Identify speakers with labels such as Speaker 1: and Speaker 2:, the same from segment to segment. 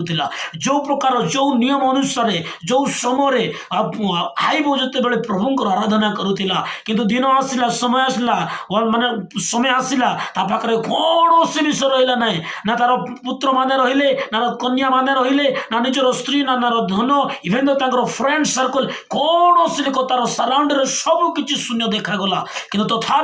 Speaker 1: जो प्रकार जो नियम अनुसार जो समय आईब जो प्रभुंर आराधना करुला किंतु दिन आसला समय आसला माने समय आसला पाखे कौन से विषय रहा ना ना तार पुत्र माने रहिले ना कन्या माने रहिले ना निजर स्त्री ना ना धन इभेन तो फ्रेंड सर्कल कौन से तार सराउंड सब किसी शून्य देखागला कि तथा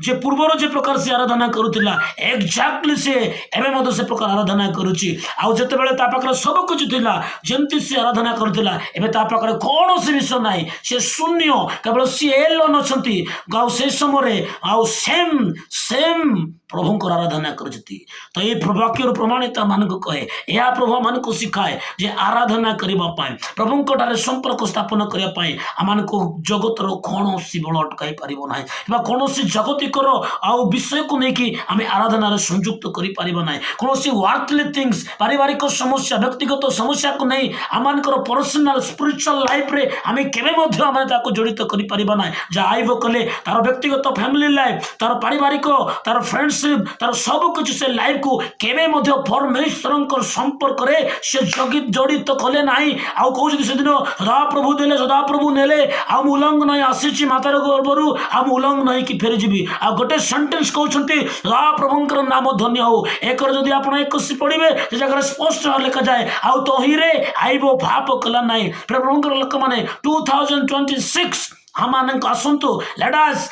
Speaker 1: जे पूर्वर जे प्रकार से आराधना करुला एक्जाक्टली से एवं से प्रकार आराधना करुच्ची आउ जिते पाखे सब कुछ थिला जमती सी आराधना करुला एवं पाखे कौन से विषय ना से शून्य केवल सी एलोन अच्छा से समय आउ सेम सेम प्रभुंर आराधना करती तो ये वाक्य प्रमाणित मान कहे यह प्रभु मान को शिखाए जे आराधना करने प्रभुंर संपर्क स्थापन करने आम को जगतर कौन सी बल अटकाई पारना कौन जगतिकर आउ विषय को लेकिन आम आराधनार संयुक्त करना कौन वार्थली थिंग्स पारिवारिक समस्या व्यक्तिगत समस्या को नहीं आम पर्सनाल स्पिरिचुअल लाइफ रे आम केवे जड़ित करना जहाँ आईब कले तार व्यक्तिगत फैमिली लाइफ तार पारिवारिक तार फ्रेंड्स तार सब कुछ से लाइफ को केवे परमेश्वर संपर्क रे से जड़ित कले ना आउ कौन से दिन सदाप्रभु देले सदाप्रभु नेले आम उल्लंघ नहीं आसी मातार गर्भर आम उल्लंघ नहीं कि फेरी जी आ गोटे सेंटेंस कहते सदाप्रभुंर नाम धन्य हो एक जदि आप एक पढ़े से जगह स्पष्ट लिखा जाए आउ तो ही रे आईब भाप कला ना प्रभुंर लोक मैंने 2026 हम आसतु लेट अस